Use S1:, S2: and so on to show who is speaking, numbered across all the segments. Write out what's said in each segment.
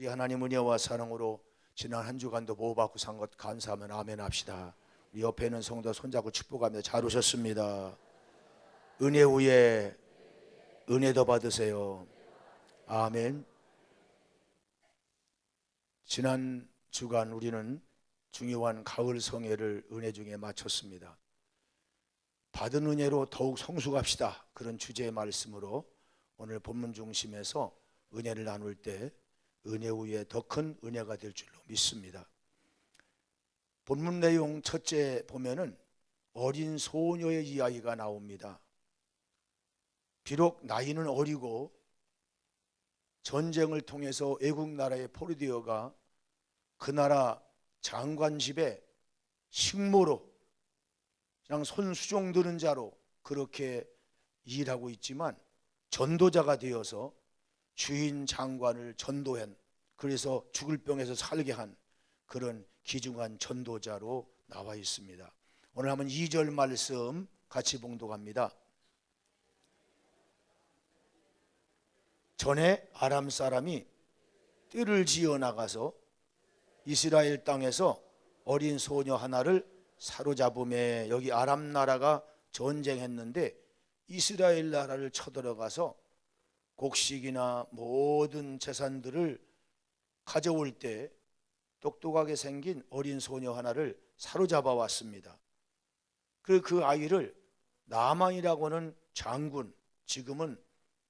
S1: 우리 하나님 은혜와 사랑으로 지난 한 주간도 보호받고 산 것 감사하면 아멘 합시다. 우리 옆에 있는 성도 손잡고 축복하며 잘 오셨습니다. 은혜 후에 은혜 더 받으세요. 아멘. 지난 주간 우리는 중요한 가을 성회를 은혜 중에 마쳤습니다. 받은 은혜로 더욱 성숙합시다. 그런 주제의 말씀으로 오늘 본문 중심에서 은혜를 나눌 때 은혜 후에 더 큰 은혜가 될 줄로 믿습니다. 본문 내용 첫째 보면은 어린 소녀의 이야기가 나옵니다. 비록 나이는 어리고 전쟁을 통해서 외국 나라의 포르디어가 그 나라 장관 집에 식모로 그냥 손수종 드는 자로 그렇게 일하고 있지만 전도자가 되어서 주인 장관을 전도한, 그래서 죽을 병에서 살게 한 그런 귀중한 전도자로 나와 있습니다. 오늘 한번 2절 말씀 같이 봉독합니다. 전에 아람 사람이 뜰을 지어 나가서 이스라엘 땅에서 어린 소녀 하나를 사로잡음에, 여기 아람 나라가 전쟁했는데 이스라엘 나라를 쳐들어가서 곡식이나 모든 재산들을 가져올 때 똑똑하게 생긴 어린 소녀 하나를 사로잡아 왔습니다. 그 아이를 나만이라고 하는 장군, 지금은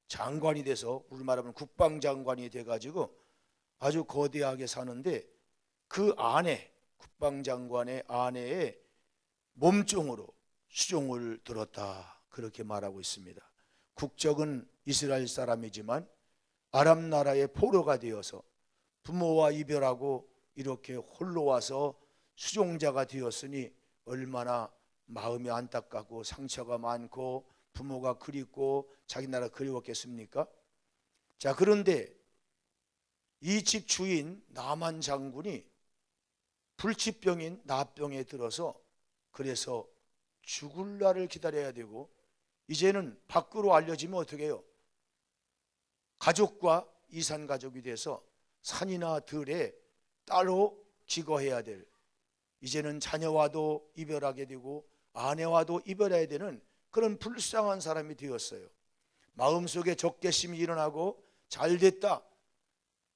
S1: 장관이 돼서 우리 말하면 국방장관이 돼가지고 아주 거대하게 사는데, 그 아내, 국방장관의 아내의 몸종으로 수종을 들었다, 그렇게 말하고 있습니다. 국적은 이스라엘 사람이지만 아람 나라의 포로가 되어서 부모와 이별하고 이렇게 홀로 와서 수종자가 되었으니 얼마나 마음이 안타깝고 상처가 많고 부모가 그립고 자기 나라 그리웠겠습니까? 자, 그런데 이 집 주인 나만 장군이 불치병인 나병에 들어서 그래서 죽을 날을 기다려야 되고, 이제는 밖으로 알려지면 어떻게 해요? 가족과 이산 가족이 돼서 산이나 들에 따로 기거해야 될, 이제는 자녀와도 이별하게 되고 아내와도 이별해야 되는 그런 불쌍한 사람이 되었어요. 마음속에 적개심이 일어나고 잘됐다,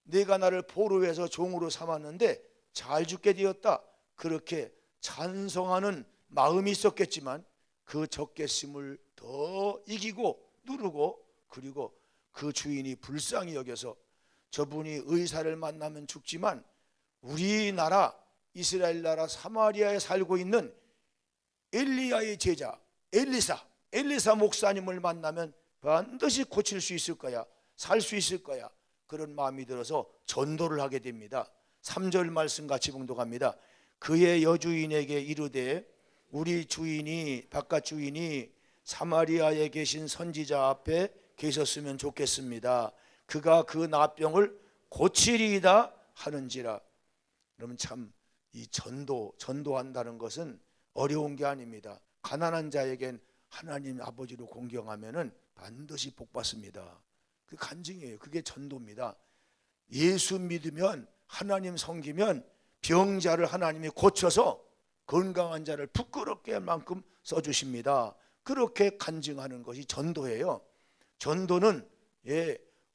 S1: 내가 나를 포로해서 종으로 삼았는데 잘 죽게 되었다, 그렇게 찬성하는 마음이 있었겠지만 그 적개심을 더 이기고 누르고, 그리고 그 주인이 불쌍히 여겨서 저분이 의사를 만나면 죽지만 우리나라 이스라엘 나라 사마리아에 살고 있는 엘리야의 제자 엘리사 목사님을 만나면 반드시 고칠 수 있을 거야, 살 수 있을 거야, 그런 마음이 들어서 전도를 하게 됩니다. 3절 말씀 같이 봉독합니다. 그의 여주인에게 이르되 우리 주인이, 바깥 주인이 사마리아에 계신 선지자 앞에 계셨으면 좋겠습니다. 그가 그 나병을 고치리이다 하는지라. 그러면 참 이 전도한다는 것은 어려운 게 아닙니다. 가난한 자에겐 하나님 아버지로 공경하면은 반드시 복 받습니다. 그 간증이에요. 그게 전도입니다. 예수 믿으면, 하나님 섬기면 병자를 하나님이 고쳐서 건강한 자를 부끄럽게 할 만큼 써주십니다. 그렇게 간증하는 것이 전도예요. 전도는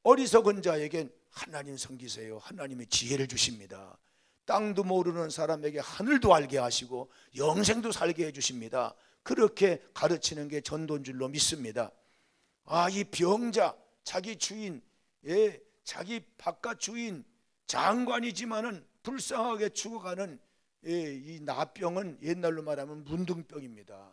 S1: 어리석은 자에겐 하나님 섬기세요, 하나님이 지혜를 주십니다. 땅도 모르는 사람에게 하늘도 알게 하시고 영생도 살게 해주십니다. 그렇게 가르치는 게 전도인 줄로 믿습니다. 이 병자, 자기 주인, 자기 바깥 주인 장관이지만은 불쌍하게 죽어가는 이 나병은 옛날로 말하면 문둥병입니다.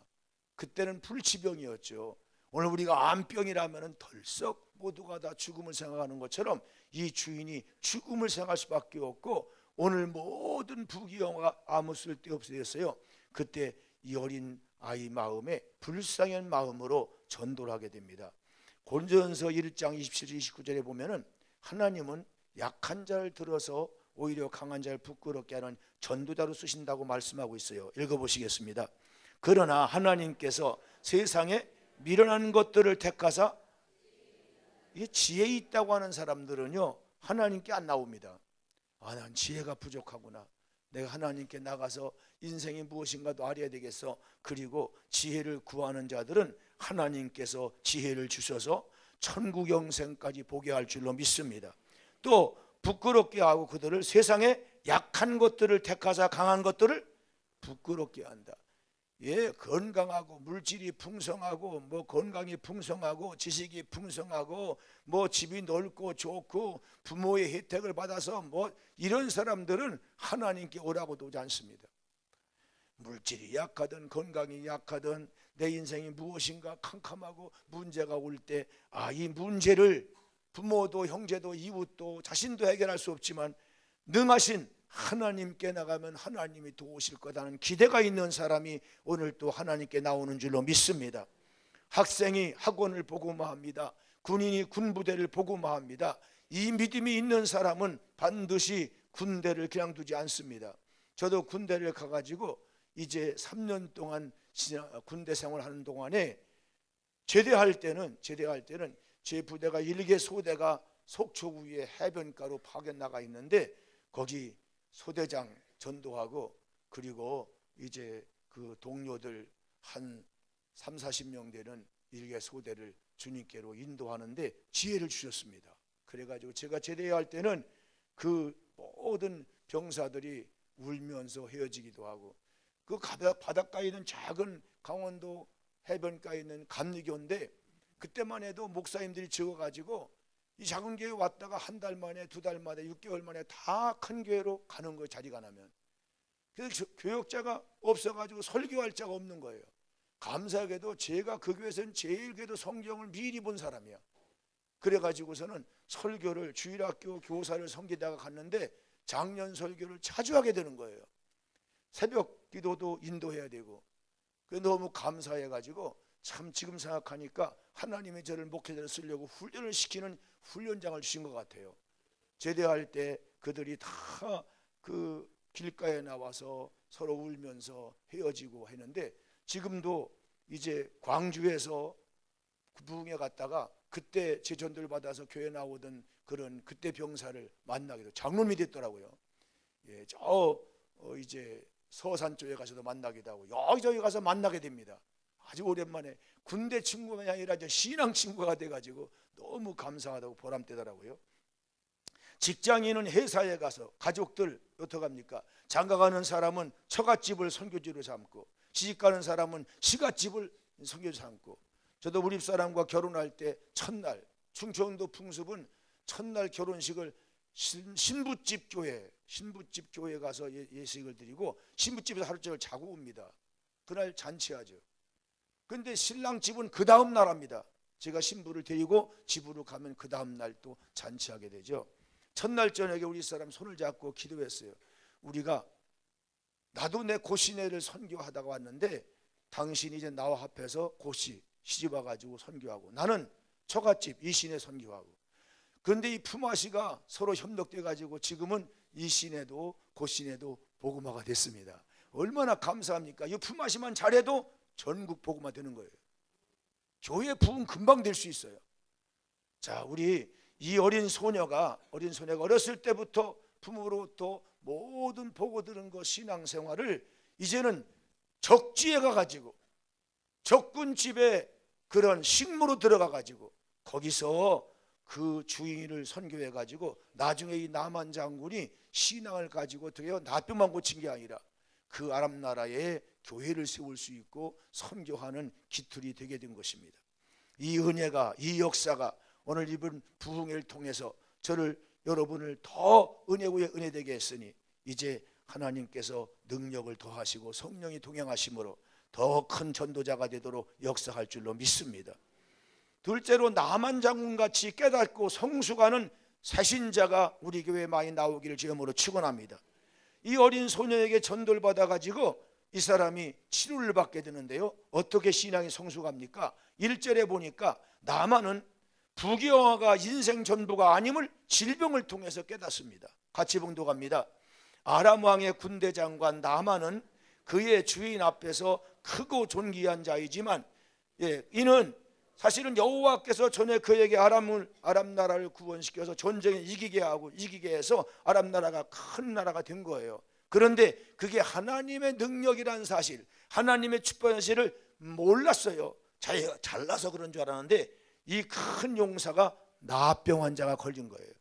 S1: 그때는 불치병이었죠. 오늘 우리가 암병이라면 덜썩 모두가 다 죽음을 생각하는 것처럼 이 주인이 죽음을 생각할 수밖에 없고, 오늘 모든 부귀영화가 아무 쓸데없어졌어요. 그때 이 어린 아이 마음에 불쌍한 마음으로 전도를 하게 됩니다. 고린도전서 1장 27, 29절에 보면은 하나님은 약한 자를 들어서 오히려 강한 자를 부끄럽게 하는 전도자로 쓰신다고 말씀하고 있어요. 읽어보시겠습니다. 그러나 하나님께서 세상에 미련한 것들을 택하사, 이 지혜 있다고 하는 사람들은요 하나님께 안 나옵니다. 난 지혜가 부족하구나. 내가 하나님께 나가서 인생이 무엇인가도 알아야 되겠어. 그리고 지혜를 구하는 자들은 하나님께서 지혜를 주셔서 천국 영생까지 보게 할 줄로 믿습니다. 또 부끄럽게 하고 그들을 세상에 약한 것들을 택하사 강한 것들을 부끄럽게 한다. 건강하고 물질이 풍성하고 건강이 풍성하고 지식이 풍성하고 집이 넓고 좋고 부모의 혜택을 받아서 이런 사람들은 하나님께 오라고도 오지 않습니다. 물질이 약하든 건강이 약하든 내 인생이 무엇인가 캄캄하고 문제가 올 때 이 문제를 부모도 형제도 이웃도 자신도 해결할 수 없지만 능하신 하나님께 나가면 하나님이 도우실 거다는 기대가 있는 사람이 오늘 또 하나님께 나오는 줄로 믿습니다. 학생이 학원을 복음화합니다. 군인이 군부대를 복음화합니다. 이 믿음이 있는 사람은 반드시 군대를 그냥 두지 않습니다. 저도 군대를 가가지고 이제 3년 동안 군대 생활하는 동안에 제대할 때는 제 부대가 1개 소대가 속초구에 해변가로 파견 나가 있는데 거기 소대장 전도하고 그리고 이제 그 동료들 한 30-40명 되는 1개 소대를 주님께로 인도하는데 지혜를 주셨습니다. 그래가지고 제가 제대할 때는 그 모든 병사들이 울면서 헤어지기도 하고 그 바닷가에 있는 작은 강원도 해변가에 있는 감리교인데 그때만 해도 목사님들이 적어가지고 이 작은 교회 왔다가 한 달 만에 2달 만에 6개월 만에 다 큰 교회로 가는 거예요. 자리가 나면. 그래서 교역자가 없어가지고 설교할 자가 없는 거예요. 감사하게도 제가 그 교회에서는 제일 그래도 성경을 미리 본 사람이야. 그래가지고서는 설교를 주일학교 교사를 섬기다가 갔는데 작년 설교를 자주 하게 되는 거예요. 새벽 기도도 인도해야 되고 너무 감사해가지고 참 지금 생각하니까 하나님이 저를 목회자로 쓰려고 훈련을 시키는 훈련장을 주신 것 같아요. 제대할 때 그들이 다 그 길가에 나와서 서로 울면서 헤어지고 했는데 지금도 이제 광주에서 부흥회 갔다가 그때 제 전도를 받아서 교회 나오던 그런 그때 병사를 만나기도 장로님이 됐더라고요. 이제 서산 쪽에 가서도 만나기도 하고 여기저기 가서 만나게 됩니다. 아주 오랜만에 군대 친구가 아니라 신앙 친구가 돼가지고 너무 감사하다고 보람되더라고요. 직장인은 회사에 가서 가족들 어떡합니까? 장가가는 사람은 처갓집을 선교지로 삼고 시집가는 사람은 시갓집을 선교지로 삼고 저도 우리 집사람과 결혼할 때 첫날 충청도 풍습은 첫날 결혼식을 신부집 교회 가서 예식을 드리고 신부집에서 하루 종일 자고 옵니다. 그날 잔치하죠. 근데 신랑 집은 그 다음 날 합니다. 제가 신부를 데리고 집으로 가면 그 다음 날 또 잔치하게 되죠. 첫날 저녁에 우리 사람 손을 잡고 기도했어요. 우리가 나도 내 고시내를 선교하다가 왔는데 당신이 이제 나와 합해서 고시 시집 와가지고 선교하고 나는 처갓집 이시내 선교하고 그런데 이 품앗이가 서로 협력돼 가지고 지금은 이시내도 고시내도 복음화가 됐습니다. 얼마나 감사합니까? 이 품앗이만 잘해도 전국 복음화 되는 거예요. 교회 부흥 금방 될 수 있어요. 자, 우리 이 어린 소녀가 어렸을 때부터 부모로부터 모든 보고 들은 거 신앙생활을 이제는 적지에 가가지고 적군집에 그런 식무로 들어가 가지고 거기서 그 주인을 선교해 가지고 나중에 이 나만 장군이 신앙을 가지고 어떻게 해요? 나병만 고친 게 아니라 그 아랍 나라에 교회를 세울 수 있고 선교하는 기틀이 되게 된 것입니다. 이 은혜가 이 역사가 오늘 이번 부흥회를 통해서 여러분을 더 은혜 위에 은혜 되게 했으니 이제 하나님께서 능력을 더하시고 성령이 동행하심으로 더 큰 전도자가 되도록 역사할 줄로 믿습니다. 둘째로 나만 장군같이 깨닫고 성숙하는 새신자가 우리 교회에 많이 나오기를 주님으로 축원합니다. 이 어린 소녀에게 전도를 받아가지고 이 사람이 치료를 받게 되는데요. 어떻게 신앙이 성숙합니까? 1절에 보니까 나만은 부귀영화가 인생 전부가 아님을 질병을 통해서 깨닫습니다. 같이 봉독합니다. 아람 왕의 군대 장관 나만은 그의 주인 앞에서 크고 존귀한 자이지만 이는 사실은 여호와께서 전에 그에게 아람 나라를 구원시켜서 전쟁에 이기게 해서 아람 나라가 큰 나라가 된 거예요. 그런데 그게 하나님의 능력이라는 사실, 하나님의 축복의 사실을 몰랐어요. 잘나서 그런 줄 알았는데 이 큰 용사가 나병 환자가 걸린 거예요.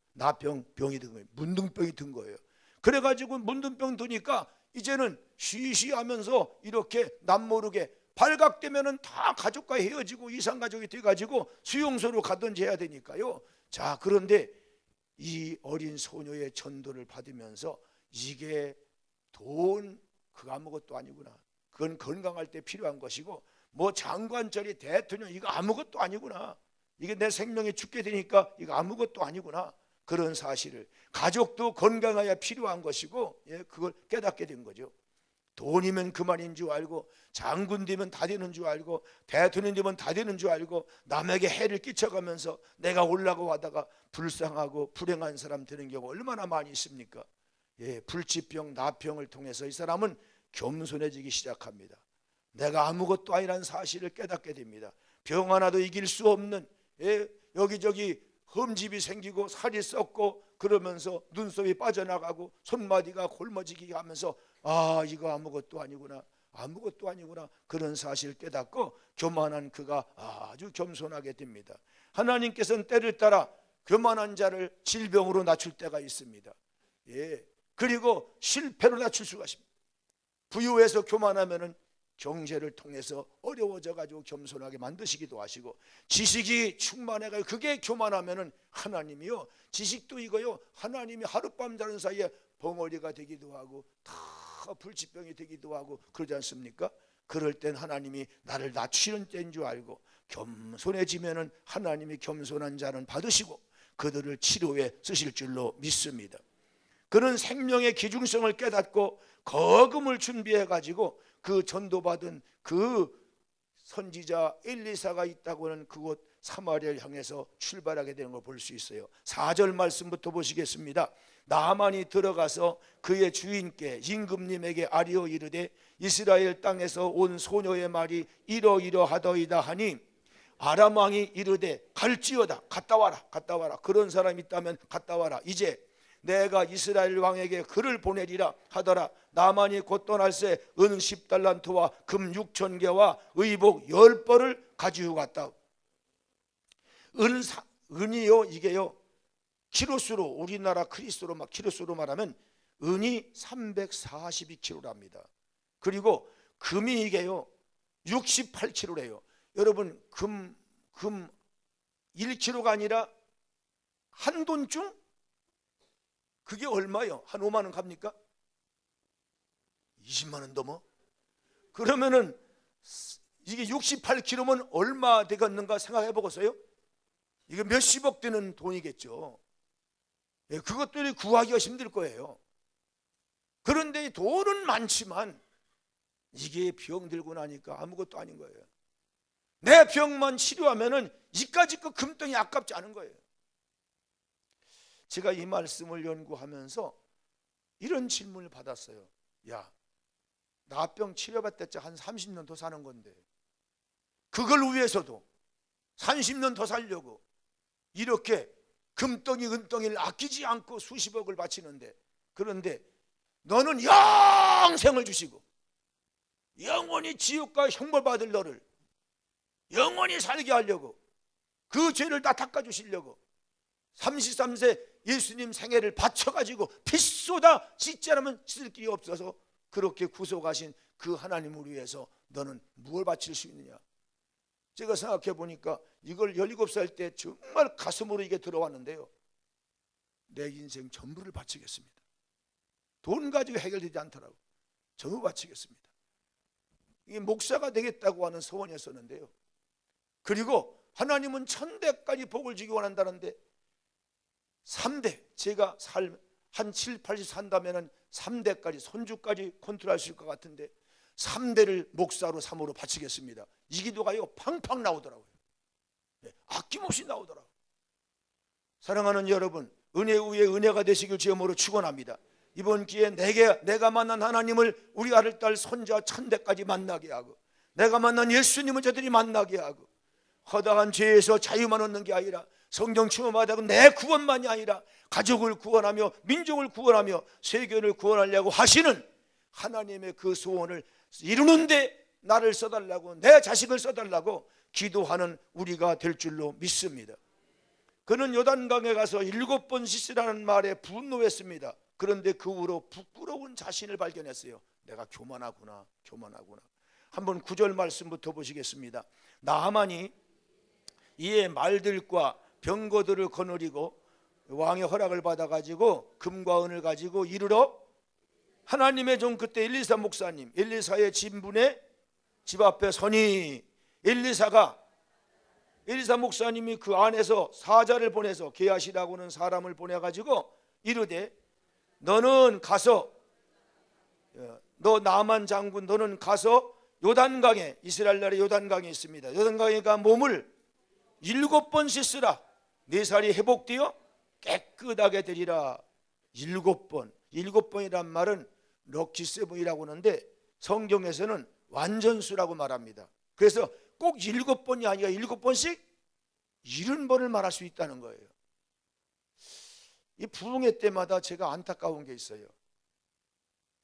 S1: 병이 든 거예요. 문둥병이 든 거예요. 그래가지고 문둥병 드니까 이제는 쉬쉬하면서 이렇게 남모르게 발각되면은 다 가족과 헤어지고 이상가족이 돼가지고 수용소로 가든지 해야 되니까요. 자, 그런데 이 어린 소녀의 전도를 받으면서 이게 그거 아무것도 아니구나. 그건 건강할 때 필요한 것이고 뭐 장관절이 대통령 이거 아무것도 아니구나. 이게 내 생명이 죽게 되니까 이거 아무것도 아니구나. 그런 사실을 가족도 건강해야 필요한 것이고 그걸 깨닫게 된 거죠. 돈이면 그만인 줄 알고 장군 되면 다 되는 줄 알고 대통령 되면 다 되는 줄 알고 남에게 해를 끼쳐가면서 내가 올라가고 하다가 불쌍하고 불행한 사람 되는 경우 얼마나 많이 있습니까? 불치병, 나병을 통해서 이 사람은 겸손해지기 시작합니다. 내가 아무것도 아니라는 사실을 깨닫게 됩니다. 병 하나도 이길 수 없는 여기저기 흠집이 생기고 살이 썩고 그러면서 눈썹이 빠져나가고 손마디가 골머지게 하면서 이거 아무것도 아니구나, 아무것도 아니구나, 그런 사실을 깨닫고 교만한 그가 아주 겸손하게 됩니다. 하나님께서는 때를 따라 교만한 자를 질병으로 낮출 때가 있습니다. 그리고 실패로 낮출 수가 있습니다. 부유해서 교만하면은 경제를 통해서 어려워져 가지고 겸손하게 만드시기도 하시고, 지식이 충만해가지고 그게 교만하면은 하나님이요, 지식도 이거요, 하나님이 하룻밤 자는 사이에 벙어리가 되기도 하고 다 불치병이 되기도 하고 그러지 않습니까? 그럴 땐 하나님이 나를 낮추는 때인 줄 알고 겸손해지면은 하나님이 겸손한 자는 받으시고 그들을 치료에 쓰실 줄로 믿습니다. 그는 생명의 기중성을 깨닫고 거금을 준비해 가지고 그 전도받은 그 선지자 엘리사가 있다고 하는 그곳 사마리아를 향해서 출발하게 되는 걸 볼 수 있어요. 4절 말씀부터 보시겠습니다. 나만이 들어가서 그의 주인께 임금님에게 아뢰어 이르되 이스라엘 땅에서 온 소녀의 말이 이러이러하더이다 하니 아람 왕이 이르되 갈지어다. 갔다 와라. 그런 사람이 있다면 갔다 와라. 이제 내가 이스라엘 왕에게 글을 보내리라 하더라. 나만이 곧 떠날새 은 10달란트와 금 6,000개와 의복 10벌을 가지고 갔다. 은이요, 이게요, 키로수로 우리나라 크리스로 키로수로 말하면 은이 342kg랍니다. 그리고 금이 이게요 68kg래요. 여러분 금 1kg가 아니라 한 돈쯤? 그게 얼마요? 한 5만 원 갑니까? 20만 원 넘어? 그러면은 이게 68kg면 얼마 되겠는가 생각해 보겠어요? 이게 몇십억 되는 돈이겠죠. 그것들이 구하기가 힘들 거예요. 그런데 돈은 많지만 이게 병 들고 나니까 아무것도 아닌 거예요. 내 병만 치료하면은 이까짓 거 금덩이 아깝지 않은 거예요. 제가 이 말씀을 연구하면서 이런 질문을 받았어요. 야, 나병 치료받았자 한 30년 더 사는 건데 그걸 위해서도 30년 더 살려고 이렇게 금덩이 은덩이를 아끼지 않고 수십억을 바치는데, 그런데 너는 영생을 주시고 영원히 지옥과 형벌받을 너를 영원히 살게 하려고 그 죄를 다 닦아주시려고 33세 예수님 생애를 바쳐가지고 피 쏟아 씻지 않으면 씻을 길이 없어서 그렇게 구속하신 그 하나님을 위해서 너는 무엇을 바칠 수 있느냐. 제가 생각해 보니까 이걸 17살 때 정말 가슴으로 이게 들어왔는데요, 내 인생 전부를 바치겠습니다. 돈 가지고 해결되지 않더라고. 전부 바치겠습니다. 이게 목사가 되겠다고 하는 소원이었었는데요, 그리고 하나님은 1000대까지 복을 주기 원한다는데 3대, 제가 한 7, 80 산다면 3대까지 손주까지 컨트롤할 수 있을 것 같은데 3대를 목사로 삼으로 바치겠습니다. 이 기도가요 팡팡 나오더라고요. 아낌없이 나오더라고요. 사랑하는 여러분, 은혜 위에 은혜가 되시길 주님으로 축원합니다. 이번 기회에 내가 만난 하나님을 우리 아들 딸 손자 1000대까지 만나게 하고 내가 만난 예수님을 저들이 만나게 하고 허다한 죄에서 자유만 얻는 게 아니라 성령 충만하다고 내 구원만이 아니라 가족을 구원하며 민족을 구원하며 세계를 구원하려고 하시는 하나님의 그 소원을 이루는데 나를 써달라고, 내 자식을 써달라고 기도하는 우리가 될 줄로 믿습니다. 그는 요단강에 가서 7번 씻으라는 말에 분노했습니다. 그런데 그 후로 부끄러운 자신을 발견했어요. 내가 교만하구나. 한번 9절 말씀부터 보시겠습니다. 나하만이 이에 말들과 병거들을 거느리고 왕의 허락을 받아가지고 금과 은을 가지고 이르러 하나님의 종, 그때 엘리사 목사님, 엘리사의 진분의 집 앞에 서니 엘리사 목사님이 그 안에서 사자를 보내서 게하시라고는 사람을 보내가지고 이르되 너는 가서, 너 나만 장군, 너는 가서 요단강에, 이스라엘 나라의 요단강에 있습니다. 요단강에 가 몸을 7번 씻으라. 네 살이 회복되어 깨끗하게 되리라. 7번. 7번이란 말은 럭키세븐이라고 하는데 성경에서는 완전수라고 말합니다. 그래서 꼭 7번이 아니라 7번씩 70번을 말할 수 있다는 거예요. 이 부흥회 때마다 제가 안타까운 게 있어요.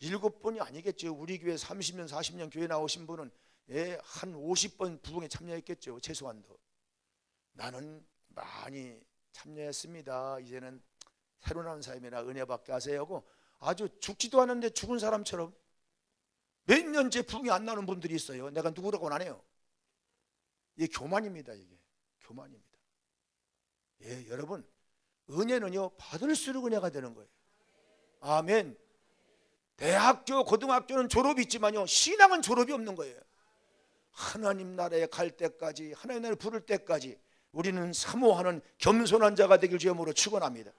S1: 7번이 아니겠죠. 우리 교회 30년 40년 교회 나오신 분은 한 50번 부흥회 참여했겠죠. 최소한도. 나는 많이 참여했습니다. 이제는 새로 나온 사람이라 은혜 받게 하세요 하고 아주 죽지도 않은데 죽은 사람처럼 몇 년째 부흥이 안 나는 분들이 있어요. 내가 누구라고는 안 해요. 이게 교만입니다. 이게 교만입니다. 여러분, 은혜는요 받을수록 은혜가 되는 거예요. 아멘. 대학교, 고등학교는 졸업이 있지만요 신앙은 졸업이 없는 거예요. 하나님 나라에 갈 때까지, 하나님 나라를 부를 때까지 우리는 사모하는 겸손한 자가 되길 주님으로 축원합니다.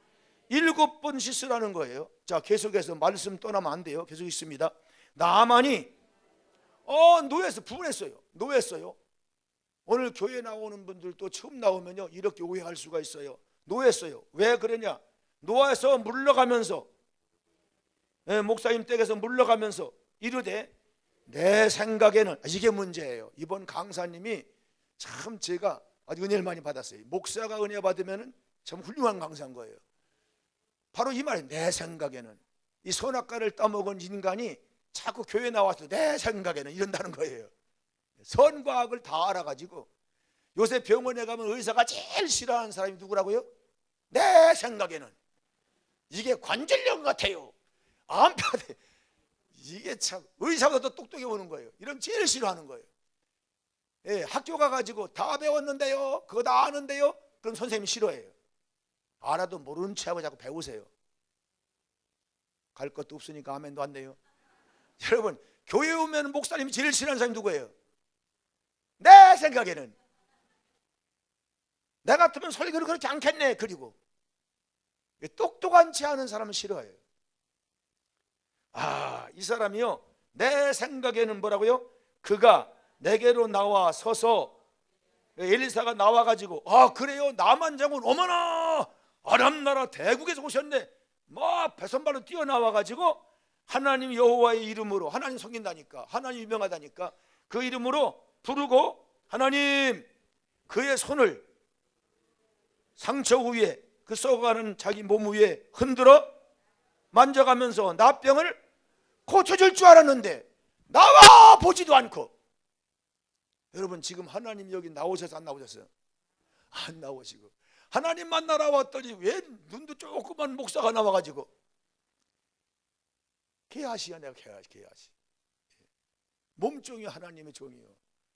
S1: 7번 씻으라는 거예요. 자, 계속해서 말씀 떠나면 안 돼요. 계속 있습니다. 나하만이 노예했어요. 노예했어요. 오늘 교회 나오는 분들도 처음 나오면요 이렇게 오해할 수가 있어요. 노예했어요. 왜 그러냐? 노아에서 물러가면서, 목사님 댁에서 물러가면서 이르되 내 생각에는, 이게 문제예요. 이번 강사님이 참 제가 아주 은혜를 많이 받았어요. 목사가 은혜 받으면 참 훌륭한 강사인 거예요. 바로 이 말이에요. 내 생각에는. 이 선악과를 따먹은 인간이 자꾸 교회 나와서 내 생각에는 이런다는 거예요. 선과 악을 다 알아가지고 요새 병원에 가면 의사가 제일 싫어하는 사람이 누구라고요? 내 생각에는. 이게 관절염 같아요. 암파돼. 이게 참 의사보다 더 똑똑해 보는 거예요. 이런 제일 싫어하는 거예요. 학교 가가지고 다 배웠는데요, 그거 다 아는데요, 그럼 선생님이 싫어해요. 알아도 모르는 체하고 자꾸 배우세요. 갈 것도 없으니까 아멘도 안 돼요. 여러분, 교회 오면 목사님이 제일 싫어하는 사람이 누구예요? 내 생각에는. 나 같으면 설교를 그렇게 않겠네. 그리고 똑똑한 체 하는 사람은 싫어해요. 이 사람이요 내 생각에는 뭐라고요? 그가 내게로 나와 서서, 엘리사가 나와가지고 그래요 나만 장군, 어머나 아람 나라 대국에서 오셨네, 막 배선발로 뛰어나와가지고 하나님 여호와의 이름으로, 하나님 섬긴다니까, 하나님 유명하다니까 그 이름으로 부르고 하나님, 그의 손을 상처 위에, 그 썩어가는 자기 몸 위에 흔들어 만져가면서 나병을 고쳐줄 줄 알았는데 나와 보지도 않고. 여러분, 지금 하나님 여기 나오셔서 안 나오셨어요? 안 나오시고 하나님만 날아왔더니 왜 눈도 조그만 목사가 나와가지고 개하시야. 내가 개하시. 몸종이 하나님의 종이요,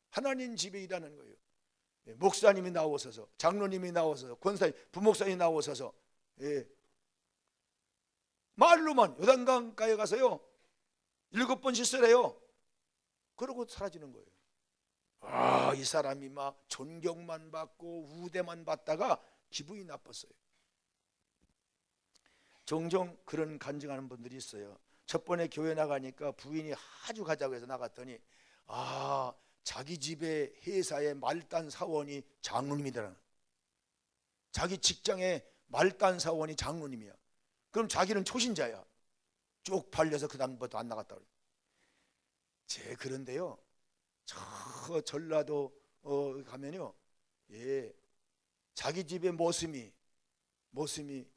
S1: 하나님 집에 일하는 거예요. 목사님이 나오셔서, 장로님이 나오셔서, 권사님, 부목사님이 나오셔서 말로만 요단강가에 가서요 7번 씻으래요. 그러고 사라지는 거예요. 이 사람이 막 존경만 받고 우대만 받다가 기분이 나빴어요. 종종 그런 간증하는 분들이 있어요. 첫 번에 교회 나가니까 부인이 아주 가자고 해서 나갔더니 자기 집의 회사의 말단 사원이 장로님이더라. 자기 직장의 말단 사원이 장로님이야. 그럼 자기는 초신자야. 쪽팔려서 그 다음부터 안 나갔다 그래요. 그런데요 저 전라도 가면요 예, 자기 집의 모습이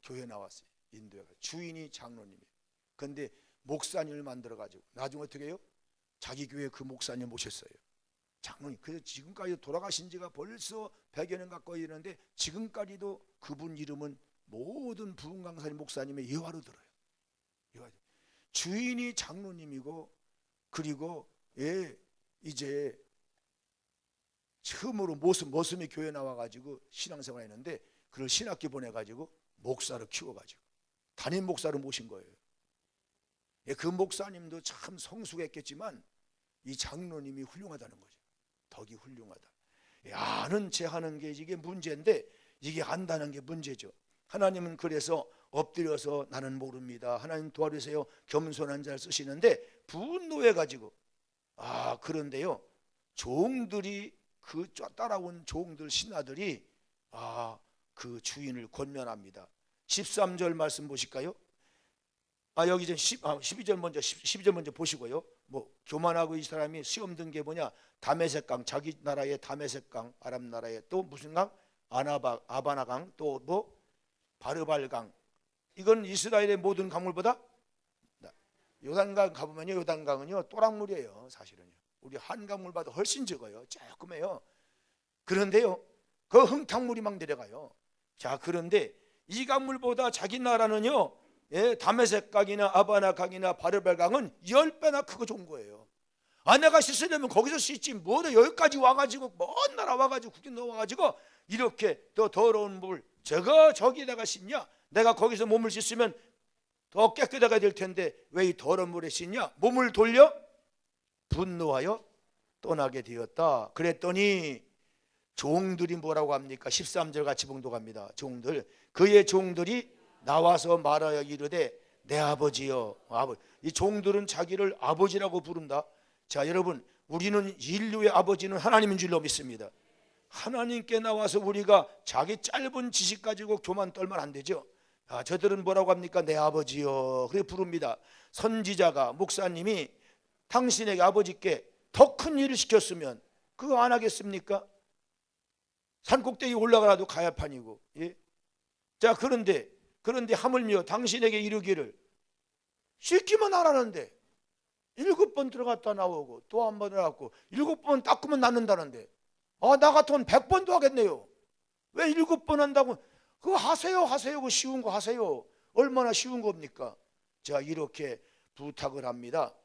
S1: 교회 나왔어요. 인도에 주인이 장로님이에요. 그런데 목사님을 만들어 가지고 나중에 어떻게 해요? 자기 교회 그 목사님 모셨어요. 장로님. 그래서 지금까지 돌아가신 지가 벌써 100여 년 가까이 되는데 지금까지도 그분 이름은 모든 부흥 강사님 목사님의 예화로 들어요. 주인이 장로님이고, 그리고 이제 처음으로 모습이 교회 나와가지고 신앙생활 했는데 그걸 신학교 보내가지고 목사로 키워가지고 담임 목사로 모신 거예요. 그 목사님도 참 성숙했겠지만 이 장로님이 훌륭하다는 거죠. 덕이 훌륭하다. 아는 체 하는 게 이게 문제인데 이게 안다는 게 문제죠. 하나님은 그래서 엎드려서 나는 모릅니다, 하나님 도와주세요, 겸손한 자를 쓰시는데 분노해가지고 그런데요, 종들이 그 따라온 종들 신하들이 그 주인을 권면합니다. 13절 말씀 보실까요? 여기 이제 12절 먼저 12절 먼저 보시고요. 뭐 교만하고 이 사람이 시험 든 게 뭐냐? 다메섹강, 자기 나라의 다메섹강, 아람 나라의 또 무슨 강? 아바나강, 또 뭐 바르발강. 이건 이스라엘의 모든 강물보다 요단강 가보면요, 요단강은요 또랑물이에요. 사실은요 우리 한강물보다 훨씬 적어요. 조금해요. 그런데요 그 흥탕물이 막 내려가요. 자, 그런데 이 강물보다 자기 나라는요, 다메섹강이나 아바나강이나 바르발강은 10배나 크고 좋은 거예요. 내가 씻으려면 거기서 씻지 뭐다 여기까지 와가지고 먼 나라 와가지고 국경 넘어와가지고 이렇게 더 더러운 물 저기다가 씻냐? 내가 거기서 몸을 씻으면 더 깨끗하게 될 텐데 왜 이 더러운 물에 씻냐? 몸을 돌려 분노하여 떠나게 되었다. 그랬더니 종들이 뭐라고 합니까? 13절 같이 봉독합니다. 종들, 그의 종들이 나와서 말하여 이르되 내 아버지여. 이 종들은 자기를 아버지라고 부른다. 자, 여러분, 우리는 인류의 아버지는 하나님인 줄로 믿습니다. 하나님께 나와서 우리가 자기 짧은 지식 가지고 교만 떨면 안 되죠. 저들은 뭐라고 합니까? 내 아버지여. 그래 부릅니다. 선지자가, 목사님이 당신에게 아버지께 더 큰 일을 시켰으면 그거 안 하겠습니까? 산꼭대기 올라가라도 가야 판이고. 자, 그런데 하물며 당신에게 이르기를 씻기만 하라는데 7번 들어갔다 나오고 또 한 번 들어갔고 7번 닦으면 낫는다는데 나 같으면 100번도 하겠네요. 왜 7번 한다고? 그거 하세요. 그 쉬운 거 하세요. 얼마나 쉬운 겁니까? 자, 이렇게 부탁을 합니다.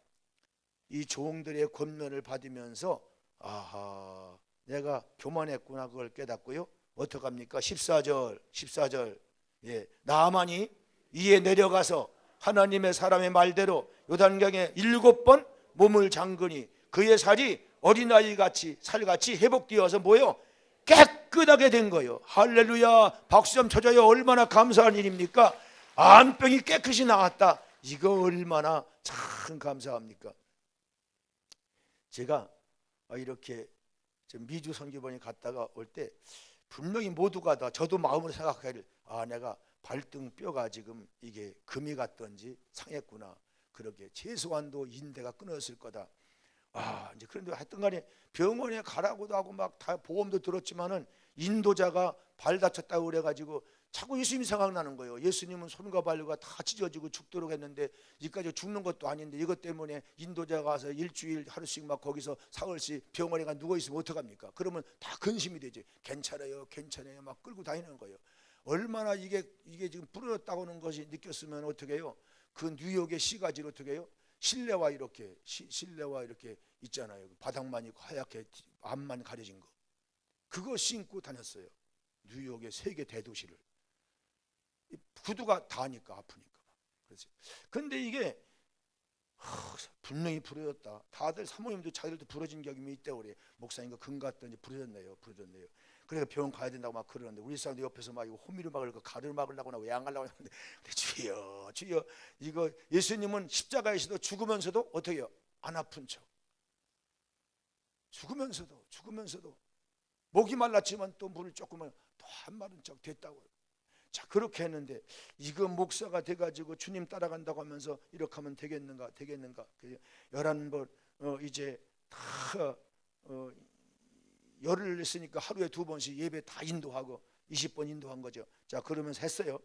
S1: 이 종들의 권면을 받으면서 내가 교만했구나 그걸 깨닫고요. 어떡합니까? 14절 나아만이 이에 내려가서 하나님의 사람의 말대로 요단강에 7번 몸을 잠그니 그의 살이 어린아이같이 살같이 회복되어서 뭐요? 깨끗하게 된 거예요. 할렐루야. 박수 좀 쳐줘요. 얼마나 감사한 일입니까? 암병이 깨끗이 나왔다. 이거 얼마나 참 감사합니까? 제가 이렇게 미주 선교본에 갔다가 올 때 분명히 모두가 다 저도 마음으로 생각하기를 내가 발등 뼈가 지금 이게 금이 갔던지 상했구나. 그러게 최소한도 인대가 끊었을 거다. 이제 그런데 하여튼 간에 병원에 가라고도 하고 막 다 보험도 들었지만은 인도자가 발 다쳤다고 그래가지고 자꾸 예수님이 생각나는 거예요. 예수님은 손과 발과 다 찢어지고 죽도록 했는데 이까지 죽는 것도 아닌데 이것 때문에 인도자가 와서 일주일 하루씩 막 거기서 사흘씩 병원에 가 누워있으면 어떡합니까? 그러면 다 근심이 되지. 괜찮아요 막 끌고 다니는 거예요. 얼마나 이게 지금 부러졌다고 하는 것이 느꼈으면 어떻게 해요? 그 뉴욕의 시가지를 어떻게 해요? 실내화 이렇게 있잖아요. 바닥만 있고 하얗게 앞만 가려진 거. 그거 신고 다녔어요. 뉴욕의 세계 대도시를. 구두가 닿으니까 아프니까. 그런데 이게 분명히 부러졌다. 다들 사모님도 자기들도 부러진 경험이 있다고 그래. 목사님과 금 갔더니 부러졌네요. 그래서 병원 가야 된다고 막 그러는데 우리 사람들 옆에서 막 이거 호미를 막으려고 가를 막으려고 왜 안 가려고 하는데 주여 이거 예수님은 십자가에서도 죽으면서도 어떻게 해요? 안 아픈 척. 죽으면서도 목이 말랐지만 또 물을 조금만 또 한 마른 척 됐다고. 자, 그렇게 했는데 이거 목사가 돼가지고 주님 따라간다고 하면서 이렇게 하면 되겠는가? 11번 이제 다 열흘 했으니까 하루에 2번씩 예배 다 인도하고 20번 인도한 거죠. 자, 그러면서 했어요.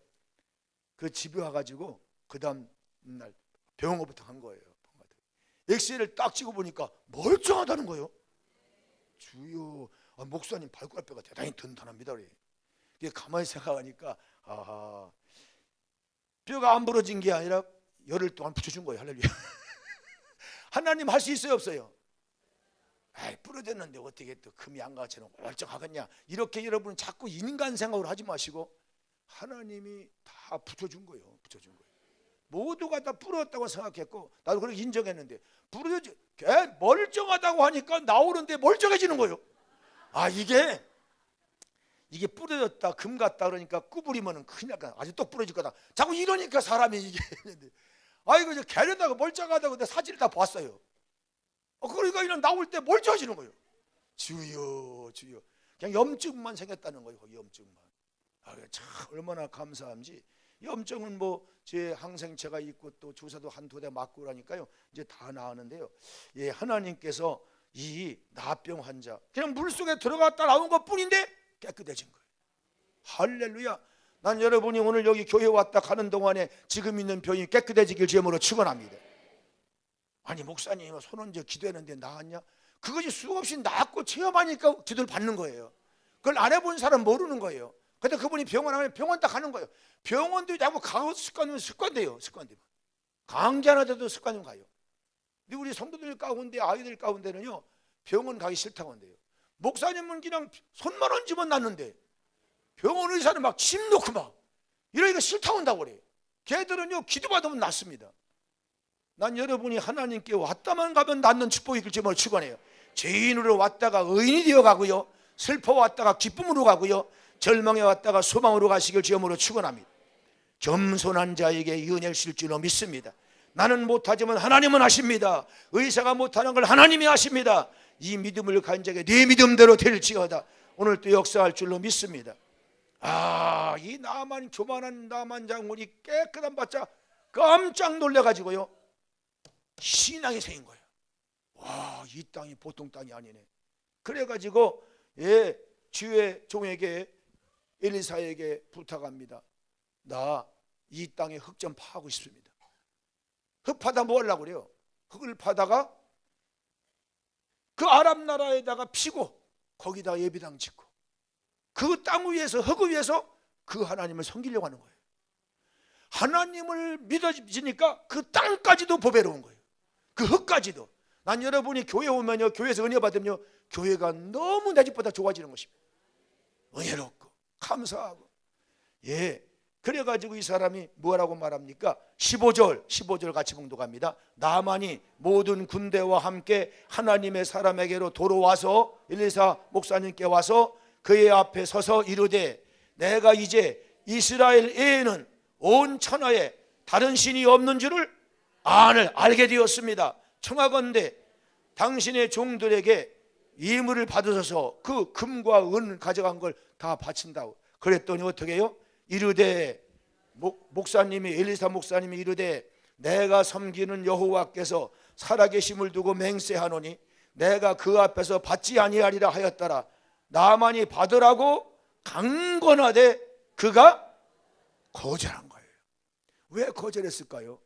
S1: 그 집에 와가지고 그 다음 날 병원부터 한 거예요. 엑스레이를 딱 찍어 보니까 멀쩡하다는 거예요. 주여, 목사님 발가락뼈가 대단히 든든합니다. 이게 가만히 생각하니까 아하, 뼈가 안 부러진 게 아니라 열흘 동안 붙여준 거예요. 할렐루야. 하나님 할 수 있어요, 없어요? 아이, 부러졌는데 어떻게 또 금이 안 가처럼 멀쩡하겠냐, 이렇게 여러분 자꾸 인간 생각으로 하지 마시고 하나님이 다 붙여준 거예요. 붙여준 거예요. 모두가 다 부러졌다고 생각했고 나도 그렇게 인정했는데 부러져 멀쩡하다고 하니까 나오는데 멀쩡해지는 거예요. 아, 이게 부러졌다 금 같다 그러니까 구부리면은 큰일 날까, 아주 또 부러질 거다, 자꾸 이러니까 사람이 이게 아이고 이제 게르다가 멀쩡하다고 내 사진을 다 봤어요. 그러니까 그냥 나올 때 멀쩡해지는 거예요. 주여 주여, 그냥 염증만 생겼다는 거예요. 거기 염증만. 아, 참 얼마나 감사한지. 염증은 뭐 제 항생제가 있고 또 주사도 한두 대 맞고 그러니까요 이제 다 나았는데요. 예, 하나님께서 이 나병 환자 그냥 물속에 들어갔다 나온 것 뿐인데 깨끗해진 거예요. 할렐루야. 난 여러분이 오늘 여기 교회 왔다 가는 동안에 지금 있는 병이 깨끗해지길 제목으로 축원합니다. 아니, 목사님 손 얹어 기도했는데 나았냐? 그것이 수없이 낫고 체험하니까 기도를 받는 거예요. 그걸 안 해본 사람 모르는 거예요. 근데 그분이 병원 하면 병원 딱 가는 거예요. 병원도 자꾸 가고 습관돼요. 습관되면 강제 하나 돼도 습관은 가요. 근데 우리 성도들 가운데 아이들 가운데는요 병원 가기 싫다고 한대요. 목사님은 그냥 손만 얹으면 낫는데 병원 의사는 막 침 놓고 막 이러니까 싫다고 한다고 그래요. 걔들은요 기도받으면 낫습니다. 난 여러분이 하나님께 왔다만 가면 낫는 축복이 있길 제목으로 축원해요. 죄인으로 왔다가 의인이 되어가고요, 슬퍼 왔다가 기쁨으로 가고요, 절망해 왔다가 소망으로 가시길 제목으로 축원합니다. 겸손한 자에게 이 은혜를 주실 줄로 믿습니다. 나는 못하지만 하나님은 하십니다. 의사가 못하는 걸 하나님이 하십니다. 이 믿음을 가진 자에게 네 믿음대로 될지어다. 오늘 또 역사할 줄로 믿습니다. 아, 이 나만 조만한 나만 장군이 깨끗한 바자 깜짝 놀래가지고요 신앙이 생긴 거예요. 와, 이 땅이 보통 땅이 아니네. 그래가지고 주의 종에게 엘리사에게 부탁합니다. 나 이 땅에 흙 좀 파고 싶습니다. 흙 파다 뭐 하려고 그래요? 흙을 파다가 그 아람 나라에다가 피고 거기다 예배당 짓고 그 땅 위에서 흙 위에서 그 하나님을 섬기려고 하는 거예요. 하나님을 믿어지니까 그 땅까지도 보배로운 거예요. 그 흙까지도. 난 여러분이 교회 오면요, 교회에서 은혜 받으면요, 교회가 너무 내 집보다 좋아지는 것입니다. 은혜롭고 감사하고. 예, 그래가지고 이 사람이 뭐라고 말합니까? 15절 같이 봉독합니다. 나만이 모든 군대와 함께 하나님의 사람에게로 돌아와서 엘리사 목사님께 와서 그의 앞에 서서 이르되 내가 이제 이스라엘 외에는 온 천하에 다른 신이 없는 줄을 알게 되었습니다. 청하건대 당신의 종들에게 예물을 받으셔서 그 금과 은 가져간 걸 다 바친다고. 그랬더니 어떻게 해요? 이르되 목사님이 엘리사 목사님이 이르되 내가 섬기는 여호와께서 살아계심을 두고 맹세하노니 내가 그 앞에서 받지 아니하리라 하였더라. 나만이 받으라고 강권하되 그가 거절한 거예요. 왜 거절했을까요?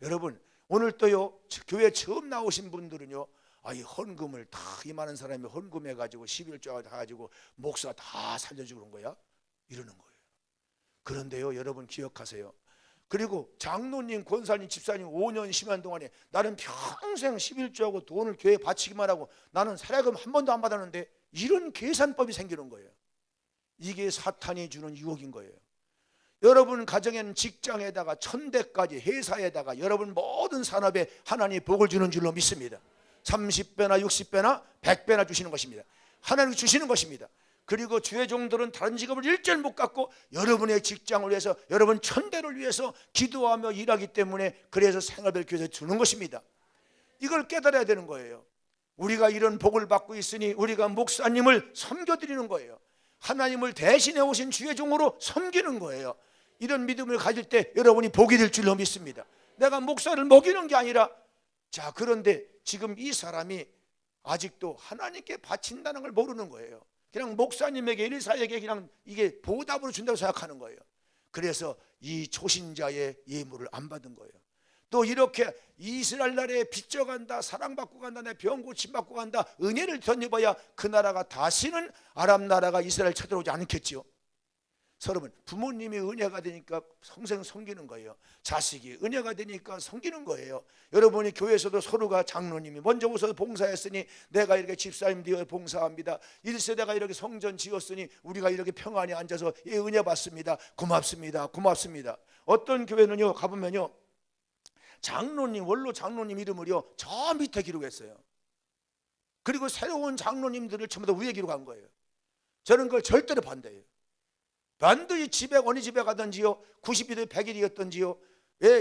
S1: 여러분, 오늘 또요 교회 처음 나오신 분들은요, 이 헌금을 다 이 많은 사람이 헌금해가지고 11조 해가지고 목사 다 살려주고 그런 거야? 이러는 거예요. 그런데요 여러분 기억하세요. 그리고 장로님, 권사님, 집사님 5년 10년 동안에 나는 평생 11조하고 돈을 교회에 바치기만 하고 나는 사례금 한 번도 안 받았는데, 이런 계산법이 생기는 거예요. 이게 사탄이 주는 유혹인 거예요. 여러분 가정에는 직장에다가 천대까지 회사에다가 여러분 모든 산업에 하나님이 복을 주는 줄로 믿습니다. 30배나 60배나 100배나 주시는 것입니다. 하나님이 주시는 것입니다. 그리고 주의 종들은 다른 직업을 일절 못 갖고 여러분의 직장을 위해서, 여러분 천대를 위해서 기도하며 일하기 때문에 그래서 생활을 교회에서 주는 것입니다. 이걸 깨달아야 되는 거예요. 우리가 이런 복을 받고 있으니 우리가 목사님을 섬겨드리는 거예요. 하나님을 대신해 오신 주의 종으로 섬기는 거예요. 이런 믿음을 가질 때 여러분이 복이 될 줄로 믿습니다. 내가 목사를 먹이는 게 아니라. 자, 그런데 지금 이 사람이 아직도 하나님께 바친다는 걸 모르는 거예요. 그냥 목사님에게, 엘리사에게 그냥 이게 보답으로 준다고 생각하는 거예요. 그래서 이 초신자의 예물을 안 받은 거예요. 또 이렇게 이스라엘 나라에 빚져간다, 사랑받고 간다, 내 병 고침받고 간다, 은혜를 덧입어야 그 나라가 다시는 아람 나라가 이스라엘 쳐들어오지 않겠지요. 여러분, 부모님이 은혜가 되니까 평생 섬기는 거예요. 자식이 은혜가 되니까 섬기는 거예요. 여러분이 교회에서도 서로가 장로님이 먼저 오셔서 봉사했으니 내가 이렇게 집사님 되어 봉사합니다. 1세대가 이렇게 성전 지었으니 우리가 이렇게 평안히 앉아서 예, 은혜 받습니다. 고맙습니다. 고맙습니다. 어떤 교회는요 가보면요 장로님, 원로 장로님 이름을요 저 밑에 기록했어요. 그리고 새로운 장로님들을 전부 다 위에 기록한 거예요. 저는 그걸 절대로 반대해요. 반드시 집에 어느 집에 가든지요 90일이 100일이었던지요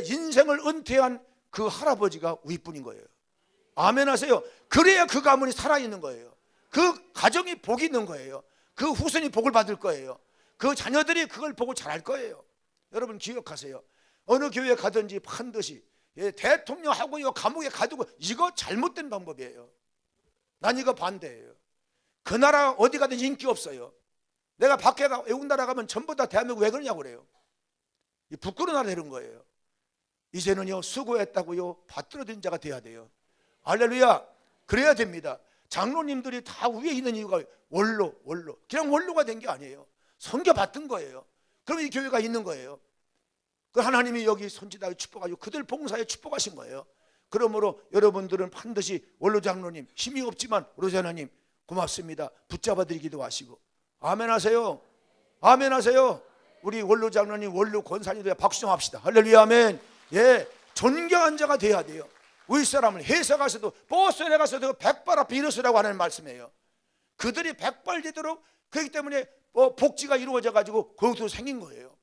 S1: 인생을 은퇴한 그 할아버지가 윗분인 거예요. 아멘 하세요. 그래야 그 가문이 살아있는 거예요. 그 가정이 복이 있는 거예요. 그 후손이 복을 받을 거예요. 그 자녀들이 그걸 보고 잘할 거예요. 여러분 기억하세요. 어느 교회 가든지 반드시 대통령하고 감옥에 가두고 이거 잘못된 방법이에요. 난 이거 반대예요. 그 나라 어디 가든지 인기 없어요. 내가 밖에 외국 나라 가면 전부 다 대한민국 왜 그러냐고 그래요. 부끄러운 나라 되는 거예요. 이제는요 수고했다고요 받들어진 자가 돼야 돼요. 할렐루야. 그래야 됩니다. 장로님들이 다 위에 있는 이유가 원로 그냥 원로가 된 게 아니에요. 선교 받은 거예요. 그럼 이 교회가 있는 거예요. 그 하나님이 여기 손짓하게 축복하시고 그들 봉사에 축복하신 거예요. 그러므로 여러분들은 반드시 원로 장로님 힘이 없지만 원로 장로님 고맙습니다. 붙잡아 드리기도 하시고 아멘 하세요. 아멘 하세요. 우리 원로 장로님, 원로 권사님들 박수 좀 합시다. 할렐루야 아멘. 예, 존경한 자가 돼야 돼요. 윗사람을 회사 가서도 버스에 가서도 백발 앞에 일어서라고 하는 말씀이에요. 그들이 백발 되도록 그렇기 때문에 복지가 이루어져 가지고 그것도 생긴 거예요.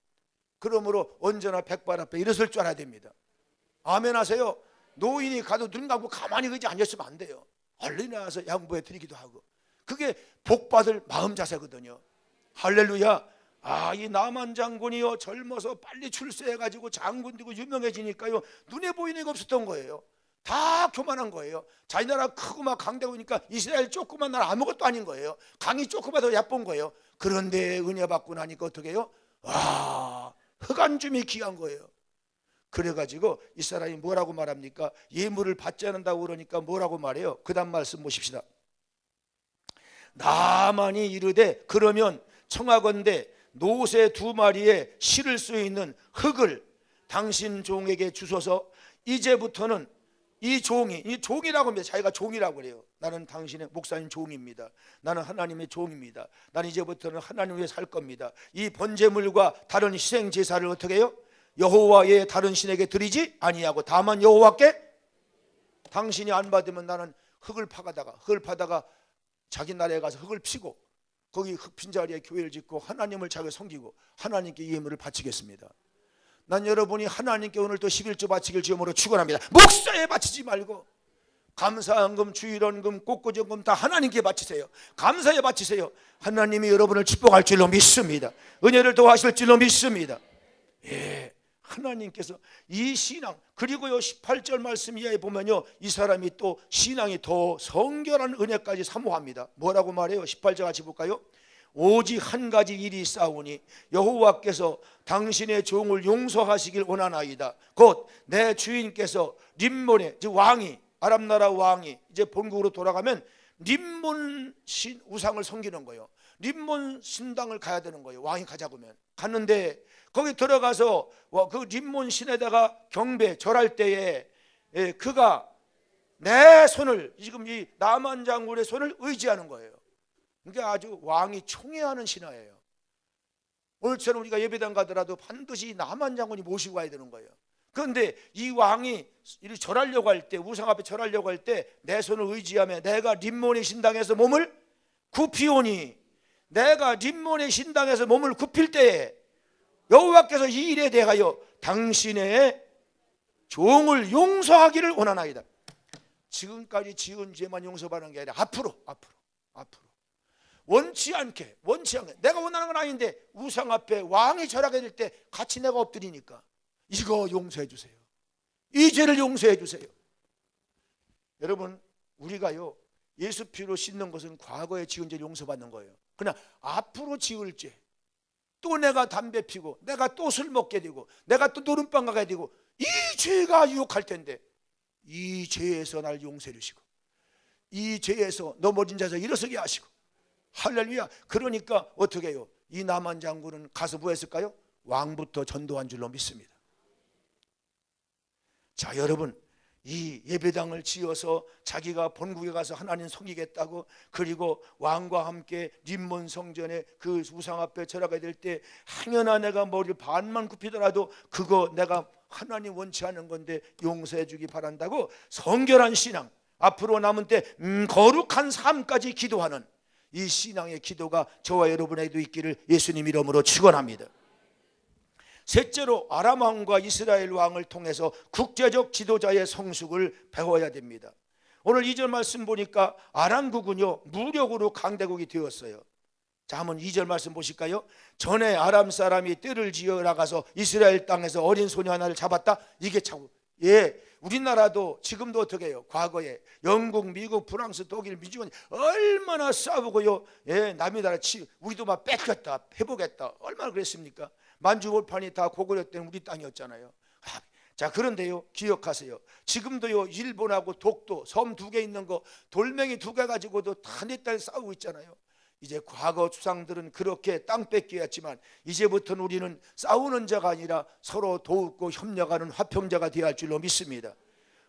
S1: 그러므로 언제나 백발 앞에 일어설 줄 알아야 됩니다. 아멘 하세요. 노인이 가도 눈 감고 가만히 그지 앉았으면 안 돼요. 얼른 나와서 양보해 드리기도 하고 그게 복받을 마음 자세거든요. 할렐루야. 이 나만 장군이요 젊어서 빨리 출세해가지고 장군 되고 유명해지니까요 눈에 보이는 게 없었던 거예요. 다 교만한 거예요. 자기 나라 크고 막 강대고 니까 이스라엘 조그만 나라 아무것도 아닌 거예요. 강이 조그만 더 예쁜 거예요. 그런데 은혜 받고 나니까 어떻게 해요? 흑안줌이 귀한 거예요. 그래가지고 이 사람이 뭐라고 말합니까? 예물을 받지 않는다고 그러니까 뭐라고 말해요? 그 다음 말씀 보십시다. 나만이 이르되 그러면 청하건대 노새 2마리에 실을 수 있는 흙을 당신 종에게 주소서. 이제부터는 이 종이라고 합니다. 자기가 종이라고 그래요. 나는 당신의 목사님 종입니다. 나는 하나님의 종입니다. 나는 이제부터는 하나님 위해 살 겁니다. 이 번제물과 다른 희생 제사를 어떻게 해요? 여호와의 다른 신에게 드리지 아니하고 다만 여호와께. 당신이 안 받으면 나는 흙을 파다가 자기 나라에 가서 흙을 피고 거기 흙 핀 자리에 교회를 짓고 하나님을 자기 섬기고 하나님께 이 예물을 바치겠습니다. 난 여러분이 하나님께 오늘도 11조 바치길 주님으로 축원합니다. 목사에 바치지 말고 감사헌금, 주일헌금, 꽃꽂이헌금 다 하나님께 바치세요. 감사에 바치세요. 하나님이 여러분을 축복할 줄로 믿습니다. 은혜를 더하실 줄로 믿습니다. 예, 하나님께서 이 신앙 그리고요 18절 말씀 이하에 보면요 이 사람이 또 신앙이 더 성결한 은혜까지 사모합니다. 뭐라고 말해요? 18절 같이 볼까요? 오직 한 가지 일이 있사오니 여호와께서 당신의 종을 용서하시길 원하나이다. 곧 내 주인께서 림몬의 즉 왕이 아람 나라 왕이 이제 본국으로 돌아가면 림몬 신 우상을 섬기는 거예요. 림몬 신당을 가야 되는 거예요. 왕이 가자고 하면 갔는데 거기 들어가서 그 림몬 신에다가 경배 절할 때에 그가 내 손을 지금 이 나만 장군의 손을 의지하는 거예요. 그러니까 아주 왕이 총애하는 신하예요. 오늘처럼 우리가 예배당 가더라도 반드시 나만 장군이 모시고 가야 되는 거예요. 그런데 이 왕이 절하려고 할 때 우상 앞에 절하려고 할 때 내 손을 의지하며 내가 림몬의 신당에서 몸을 굽히오니 내가 림몬의 신당에서 몸을 굽힐 때에 여호와께서 이 일에 대하여 당신의 종을 용서하기를 원하나이다. 지금까지 지은 죄만 용서받는 게 아니라 앞으로 원치 않게 내가 원하는 건 아닌데 우상 앞에 왕이 절하게 될 때 같이 내가 엎드리니까 이거 용서해 주세요. 이 죄를 용서해 주세요. 여러분 우리가요 예수 피로 씻는 것은 과거에 지은 죄 용서받는 거예요. 그러나 앞으로 지을 죄, 또 내가 담배 피고 내가 또 술 먹게 되고 내가 또 노름방 가게 되고 이 죄가 유혹할 텐데 이 죄에서 날 용서해 주시고 이 죄에서 넘어진 자에서 일어서게 하시고 할렐루야. 그러니까 어떻게 해요? 이 나만 장군은 가서 뭐 했을까요? 왕부터 전도한 줄로 믿습니다. 자, 여러분, 이 예배당을 지어서 자기가 본국에 가서 하나님 섬기겠다고, 그리고 왕과 함께 림몬 성전에 그 우상 앞에 절하게 될 때 행여나 내가 머리를 반만 굽히더라도 그거 내가 하나님 원치 않은 건데 용서해 주기 바란다고 성결한 신앙, 앞으로 남은 때 거룩한 삶까지 기도하는 이 신앙의 기도가 저와 여러분에게도 있기를 예수님 이름으로 축원합니다. 셋째로 아람 왕과 이스라엘 왕을 통해서 국제적 지도자의 성숙을 배워야 됩니다. 오늘 2절 말씀 보니까 아람국은요 무력으로 강대국이 되었어요. 자, 한번 2절 말씀 보실까요? 전에 아람 사람이 떼를 지어 나가서 이스라엘 땅에서 어린 소녀 하나를 잡았다. 이게 참, 우리나라도 지금도 어떻게 해요? 과거에 영국, 미국, 프랑스, 독일, 미주원 얼마나 싸우고요. 남이 나라 우리도 막 뺏겼다, 해보겠다, 얼마나 그랬습니까? 만주골판이 다 고구려된 우리 땅이었잖아요. 자, 그런데요, 기억하세요. 지금도요, 일본하고 독도 섬 2개 있는 거 돌멩이 2개 가지고도 다 내 딸 싸우고 있잖아요. 이제 과거 주상들은 그렇게 땅 뺏기였지만 이제부터는 우리는 싸우는 자가 아니라 서로 도우고 협력하는 화평자가 되어야 할 줄로 믿습니다.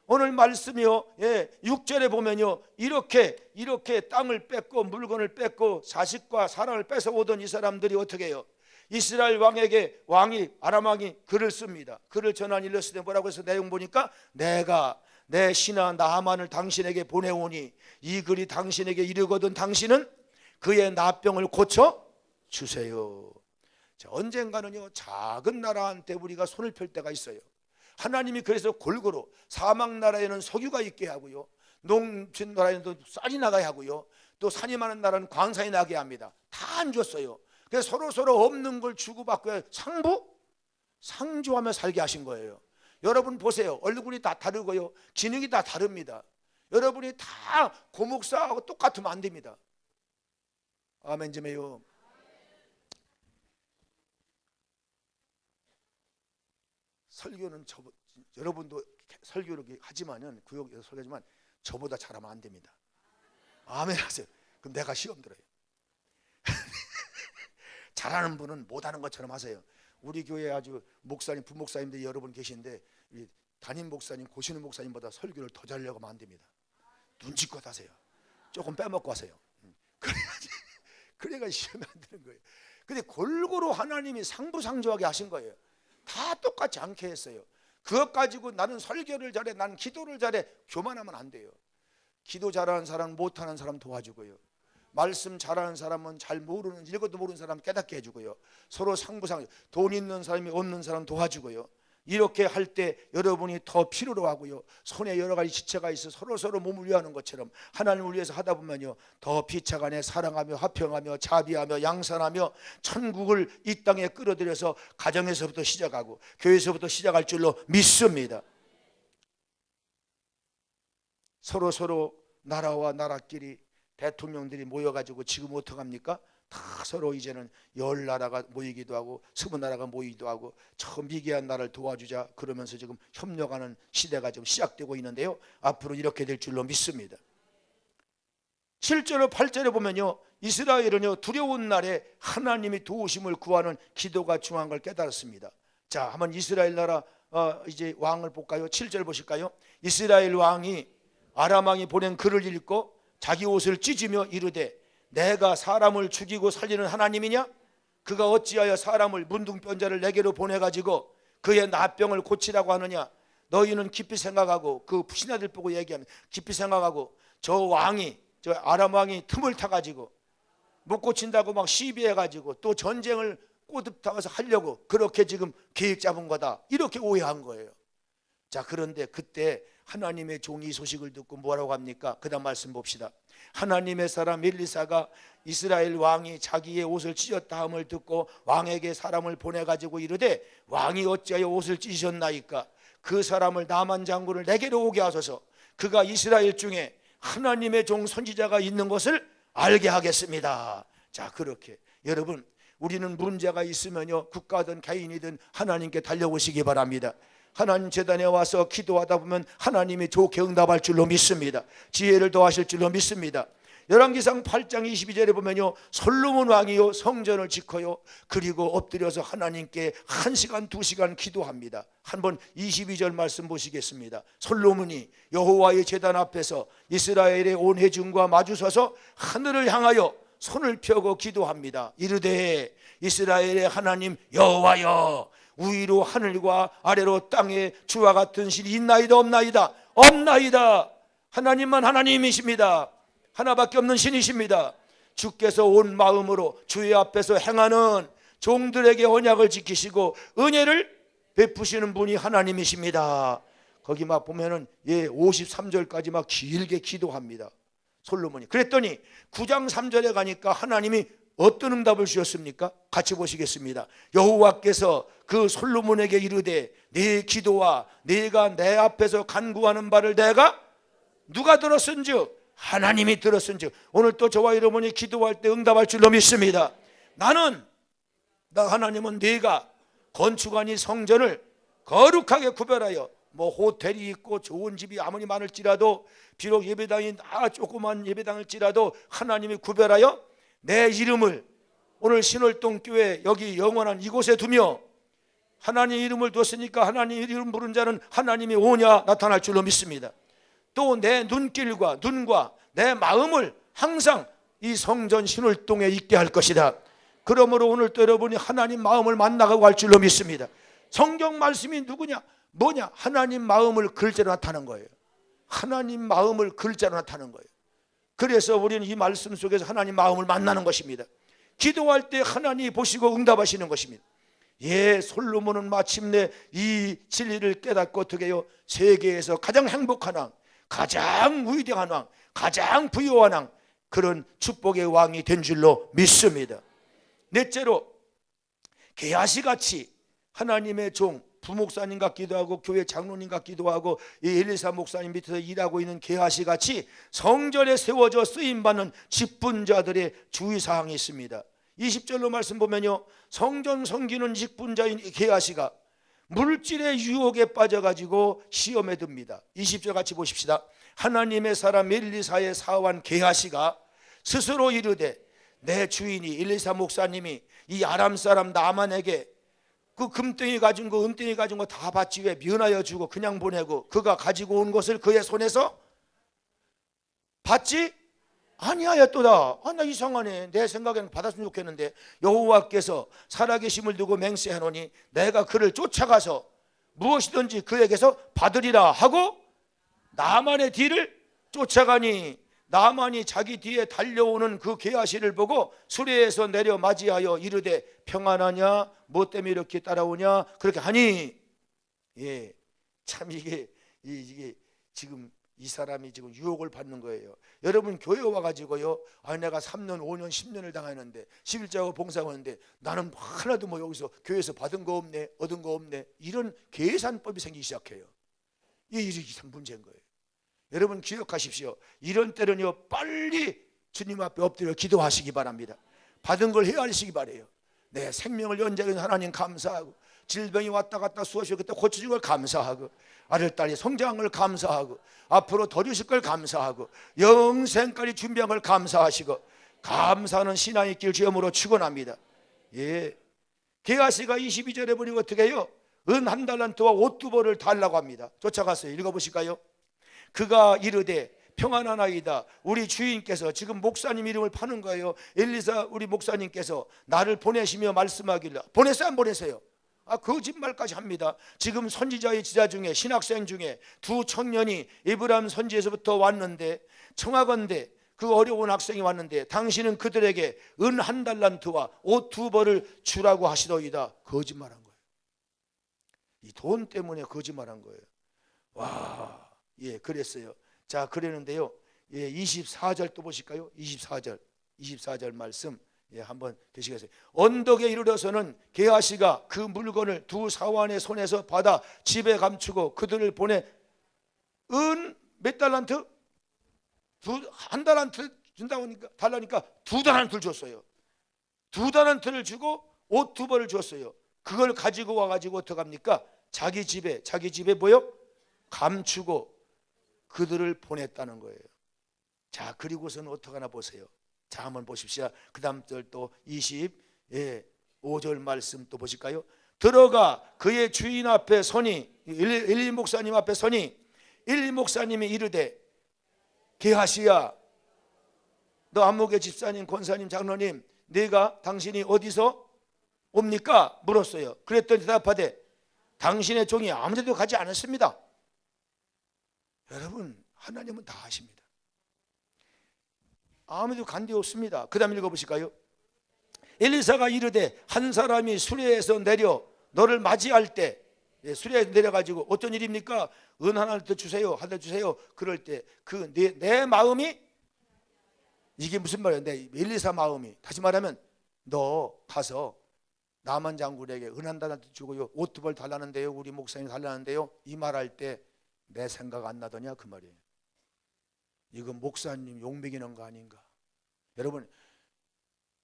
S1: 오늘 말씀이요, 6절에 보면요, 이렇게 땅을 뺏고 물건을 뺏고 자식과 사랑을 뺏어오던 이 사람들이 어떻게 해요? 이스라엘 왕에게 아람 왕이 글을 씁니다. 글을 전한 일렀을 때 뭐라고 해서 내용 보니까 내가 내 신하 나하만을 당신에게 보내오니 이 글이 당신에게 이르거든 당신은 그의 나병을 고쳐 주세요. 자, 언젠가는요 작은 나라한테 우리가 손을 펼 때가 있어요. 하나님이 그래서 골고루 사막 나라에는 석유가 있게 하고요, 농촌 나라에는 쌀이 나가게 하고요, 또 산이 많은 나라는 광산이 나게 합니다. 다 안 줬어요. 그래서 서로 없는 걸 주고받고 상주하며 살게 하신 거예요. 여러분 보세요. 얼굴이 다 다르고요, 기능이 다 다릅니다. 여러분이 다 고목사하고 똑같으면 안 됩니다. 아멘 좀 해요. 설교는 여러분도 설교를 하지만은 구역에서 설교하지만 저보다 잘하면 안 됩니다. 아멘 하세요. 그럼 내가 시험 들어요. 잘하는 분은 못하는 것처럼 하세요. 우리 교회에 아주 목사님, 부목사님들이 여러분 계신데 담임 목사님, 고시는 목사님보다 설교를 더 잘하려고 하면 안 됩니다. 눈치껏 하세요. 조금 빼먹고 하세요. 그래가 시험이 안 되는 거예요. 근데 골고루 하나님이 상부상조하게 하신 거예요. 다 똑같지 않게 했어요. 그것 가지고 나는 설교를 잘해, 나는 기도를 잘해, 교만하면 안 돼요. 기도 잘하는 사람, 못하는 사람 도와주고요, 말씀 잘하는 사람은 잘 모르는, 읽어도 모르는 사람 깨닫게 해주고요, 서로 상부상, 돈 있는 사람이 없는 사람 도와주고요, 이렇게 할 때 여러분이 더 필요로 하고요, 손에 여러 가지 지체가 있어 서로 몸을 위하는 것처럼 하나님을 위해서 하다 보면요 더 피차간에 사랑하며 화평하며 자비하며 양산하며 천국을 이 땅에 끌어들여서 가정에서부터 시작하고 교회에서부터 시작할 줄로 믿습니다. 서로 나라와 나라끼리 대통령들이 모여가지고 지금 어떡합니까? 다 서로 이제는 10나라가 모이기도 하고 20나라가 모이기도 하고 저 미개한 나라를 도와주자 그러면서 지금 협력하는 시대가 지금 시작되고 있는데요, 앞으로 이렇게 될 줄로 믿습니다. 7절로 8절에 보면요, 이스라엘은요 두려운 날에 하나님이 도우심을 구하는 기도가 중요한 걸 깨달았습니다. 자, 한번 이스라엘 나라 이제 왕을 볼까요? 7절 보실까요? 이스라엘 왕이 아람 왕이 보낸 글을 읽고 자기 옷을 찢으며 이르되 내가 사람을 죽이고 살리는 하나님이냐? 그가 어찌하여 사람을 문둥병자를 내게로 보내가지고 그의 나병을 고치라고 하느냐? 너희는 깊이 생각하고, 그 신하들 보고 얘기하면 깊이 생각하고, 저 아람 왕이 틈을 타가지고 못 고친다고 막 시비해가지고 또 전쟁을 꼬듭타면서 하려고 그렇게 지금 계획 잡은 거다, 이렇게 오해한 거예요. 자, 그런데 그때 하나님의 종이 이 소식을 듣고 뭐라고 합니까? 그 다음 말씀 봅시다. 하나님의 사람 엘리사가 이스라엘 왕이 자기의 옷을 찢었다 함을 듣고 왕에게 사람을 보내가지고 이르되 왕이 어찌하여 옷을 찢으셨나이까? 그 사람을 나만 장군을 내게로 오게 하소서. 그가 이스라엘 중에 하나님의 종 선지자가 있는 것을 알게 하겠습니다. 자, 그렇게 여러분, 우리는 문제가 있으면요, 국가든 개인이든 하나님께 달려오시기 바랍니다. 하나님 재단에 와서 기도하다 보면 하나님이 좋게 응답할 줄로 믿습니다. 지혜를 더하실 줄로 믿습니다. 열왕기상 8장 22절에 보면요, 솔로몬 왕이요 성전을 짓고요, 그리고 엎드려서 하나님께 1시간 2시간 기도합니다. 한번 22절 말씀 보시겠습니다. 솔로몬이 여호와의 제단 앞에서 이스라엘의 온 회중과 마주서서 하늘을 향하여 손을 펴고 기도합니다. 이르되 이스라엘의 하나님 여호와여, 위로 하늘과 아래로 땅에 주와 같은 신이 있나이다 없나이다? 없나이다. 하나님만 하나님이십니다. 하나밖에 없는 신이십니다. 주께서 온 마음으로 주의 앞에서 행하는 종들에게 언약을 지키시고 은혜를 베푸시는 분이 하나님이십니다. 거기 막 보면은 53절까지 막 길게 기도합니다, 솔로몬이. 그랬더니 9장 3절에 가니까 하나님이 어떤 응답을 주셨습니까? 같이 보시겠습니다. 여호와께서 그 솔로몬에게 이르되 네 기도와 네가 내 앞에서 간구하는 바를 내가 누가 들었은즉 하나님이 들었은즉. 오늘 또 저와 여러분이 기도할 때 응답할 줄로 믿습니다. 나 하나님은 네가 건축하니 성전을 거룩하게 구별하여, 뭐 호텔이 있고 좋은 집이 아무리 많을지라도, 비록 예배당이 조그만 예배당일지라도 하나님이 구별하여 내 이름을 오늘 신월동 교회 여기 영원한 이곳에 두며, 하나님 이름을 뒀으니까 하나님 이름 부른 자는 하나님이 오냐 나타날 줄로 믿습니다. 또 내 눈길과 눈과 내 마음을 항상 이 성전 신월동에 있게 할 것이다. 그러므로 오늘 또 여러분이 하나님 마음을 만나고 갈 줄로 믿습니다. 성경 말씀이 누구냐? 뭐냐? 하나님 마음을 글자로 나타낸 거예요. 하나님 마음을 글자로 나타낸 거예요. 그래서 우리는 이 말씀 속에서 하나님 마음을 만나는 것입니다. 기도할 때 하나님이 보시고 응답하시는 것입니다. 솔로몬은 마침내 이 진리를 깨닫고 어떻게 해요? 세계에서 가장 행복한 왕, 가장 위대한 왕, 가장 부유한 왕, 그런 축복의 왕이 된 줄로 믿습니다. 넷째로, 게하시같이 하나님의 종, 부목사님 같기도 하고 교회 장로님 같기도 하고 이 엘리사 목사님 밑에서 일하고 있는 게하시같이 성전에 세워져 쓰임받는 직분자들의 주의사항이 있습니다. 20절로 말씀 보면요, 성전 섬기는 직분자인 게하시가 물질의 유혹에 빠져가지고 시험에 듭니다. 20절 같이 보십시다. 하나님의 사람 엘리사의 사환 게하시가 스스로 이르되 내 주인이 엘리사 목사님이 이 아람 사람 나만에게 그 금덩이 가진 거 은덩이 가진 거 다 받지 왜 면하여 주고 그냥 보내고 그가 가지고 온 것을 그의 손에서 받지 아니하였도다. 나 이상하네. 내 생각에는 받았으면 좋겠는데 여호와께서 살아계심을 두고 맹세하노니 내가 그를 쫓아가서 무엇이든지 그에게서 받으리라 하고 나만의 뒤를 쫓아가니, 나만이 자기 뒤에 달려오는 그 게하시를 보고 수레에서 내려 맞이하여 이르되 평안하냐? 뭐 때문에 이렇게 따라오냐? 그렇게 하니, 참 이게 지금 이 사람이 지금 유혹을 받는 거예요. 여러분 교회 와가지고요, 내가 3년 5년 10년을 당하는데 11자하고 봉사하는데 나는 하나도 뭐 여기서 교회에서 받은 거 없네, 얻은 거 없네, 이런 계산법이 생기기 시작해요. 이게 참 문제인 거예요. 여러분 기억하십시오. 이런 때는요, 빨리 주님 앞에 엎드려 기도하시기 바랍니다. 받은 걸 헤아리시기 바래요. 내 생명을 연장해 하나님 감사하고, 질병이 왔다 갔다 수없이 그때 고쳐준 걸 감사하고, 아들딸이 성장한 걸 감사하고, 앞으로 더 주실 걸 감사하고, 영생까지 준비한 걸 감사하시고, 감사하는 신앙의 길 주염으로 축원합니다. 게하시가 22절에 보니 어떻게 해요? 은 1달란트와 옷 2벌을 달라고 합니다. 쫓아갔어요. 읽어보실까요? 그가 이르되 평안하나이다. 우리 주인께서, 지금 목사님 이름을 파는 거예요. 엘리사 우리 목사님께서 나를 보내시며 말씀하길래, 보냈어요 안 보냈어요? 거짓말까지 합니다. 지금 선지자의 지자 중에, 신학생 중에 2 청년이 에브라임 선지에서부터 왔는데, 청하건대 그 어려운 학생이 왔는데 당신은 그들에게 은 1달란트와 옷 2벌을 주라고 하시더이다. 거짓말한 거예요. 이 돈 때문에 거짓말한 거예요. 와, 그랬어요. 자, 그랬는데요, 24절 또 보실까요? 24절 말씀 한번 되시겠어요? 언덕에 이르러서는 게하시가 그 물건을 2 사환의 손에서 받아 집에 감추고 그들을 보내 은 몇 달란트? 한 달란트 준다고 하니까 달라니까 2달란트를 줬어요. 2달란트를 주고 옷 2벌을 줬어요. 그걸 가지고 와가지고 어떡합니까? 자기 집에 뭐요? 감추고 그들을 보냈다는 거예요. 자, 그리고서는 어떡하나 보세요. 자, 한번 보십시오. 그 다음 절 또 25절 말씀 또 보실까요? 들어가 그의 주인 앞에 서니, 엘리 목사님 앞에 서니 엘리 목사님이 이르되 게하시야, 너 안목의 집사님, 권사님, 장로님, 내가 당신이 어디서 옵니까? 물었어요. 그랬더니 대답하되 당신의 종이 아무데도 가지 않았습니다. 여러분, 하나님은 다 아십니다. 아무데도 간 데 없습니다. 그 다음 읽어보실까요? 엘리사가 이르되 한 사람이 수레에서 내려 너를 맞이할 때, 수레에서 내려가지고 어떤 일입니까? 은 하나를 더 주세요, 하나 주세요. 그럴 때 그 내 마음이, 이게 무슨 말이야? 내 엘리사 마음이, 다시 말하면 너 가서 나만 장군에게 은 한 달란트 주고요, 옷 2벌 달라는데요, 우리 목사님 달라는데요, 이 말할 때 내 생각 안 나더냐 그 말이에요. 이거 목사님 욕먹이는 거 아닌가? 여러분,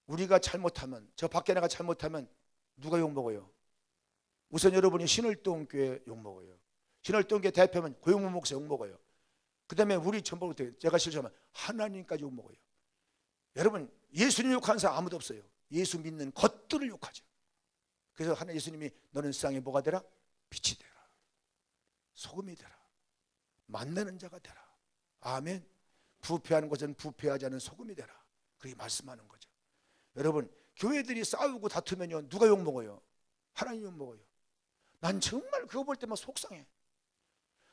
S1: 우리가 잘못하면, 저 밖에 나가 잘못하면 누가 욕먹어요? 우선 여러분이 신월동교회 욕먹어요. 신월동교회 대표면 고용문 목사 욕먹어요. 그 다음에 우리 전부 제가 실수하면 하나님까지 욕먹어요. 여러분, 예수님 욕하는 사람 아무도 없어요. 예수 믿는 것들을 욕하죠. 그래서 하나 예수님이 너는 세상에 뭐가 되라? 빛이 되라, 소금이 되라, 만나는 자가 되라. 아멘. 부패하는 것은 부패하지 않은 소금이 되라, 그렇게 말씀하는 거죠. 여러분, 교회들이 싸우고 다투면요, 누가 욕먹어요? 하나님 욕먹어요. 난 정말 그거 볼 때만 속상해.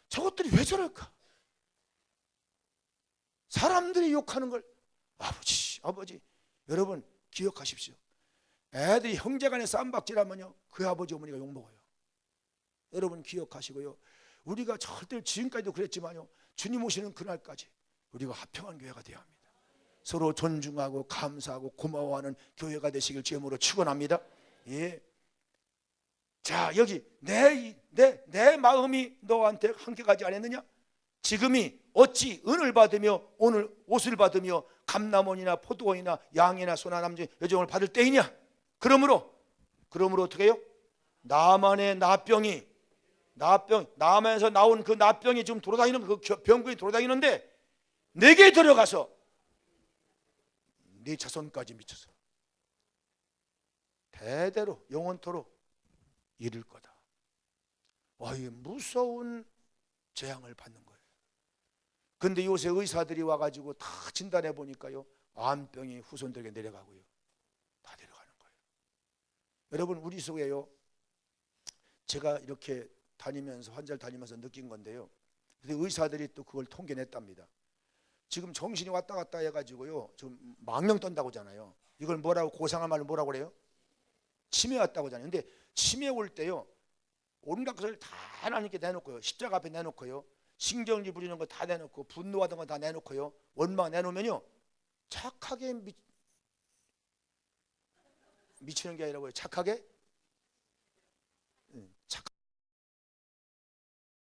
S1: 저것들이 왜 저럴까? 사람들이 욕하는 걸 아버지, 여러분 기억하십시오. 애들이 형제간에 쌈박질하면요, 그 아버지 어머니가 욕먹어요. 여러분 기억하시고요. 우리가 절대 지금까지도 그랬지만요, 주님 오시는 그날까지 우리가 화평한 교회가 되어야 합니다. 서로 존중하고 감사하고 고마워하는 교회가 되시길 주님으로 축원합니다. 예. 자, 여기 내 마음이 너한테 함께 가지 않았느냐? 지금이 어찌 은을 받으며 오늘 옷을 받으며 감남원이나 포도원이나 양이나 소나 남자 여종을 받을 때이냐? 그러므로 어떻게 해요? 나만의 나만에서 나온 그 나병이 지금 돌아다니는, 그 병균이 돌아다니는데 내게 들어가서 네 자손까지 미쳐서 대대로 영원토록 이를 거다. 와, 이 무서운 재앙을 받는 거예요. 근데 요새 의사들이 와가지고 다 진단해 보니까요, 암병이 후손들에게 내려가고요, 다 내려가는 거예요. 여러분, 우리 속에요, 제가 이렇게 다니면서 환자를 다니면서 느낀 건데요, 근데 의사들이 또 그걸 통계냈답니다. 지금 정신이 왔다 갔다 해가지고요, 좀 망령 떤다고 하잖아요. 이걸 뭐라고, 고상한 말로 뭐라고 그래요? 치매 왔다고 하잖아요. 근데 치매 올 때요, 온갖 것을 다 하나님께 내놓고요, 십자가 앞에 내놓고요, 신경질 부리는 거 다 내놓고 분노하던 거 다 내놓고요, 원망 내놓으면요, 착하게 미치는 게 아니라고요, 착하게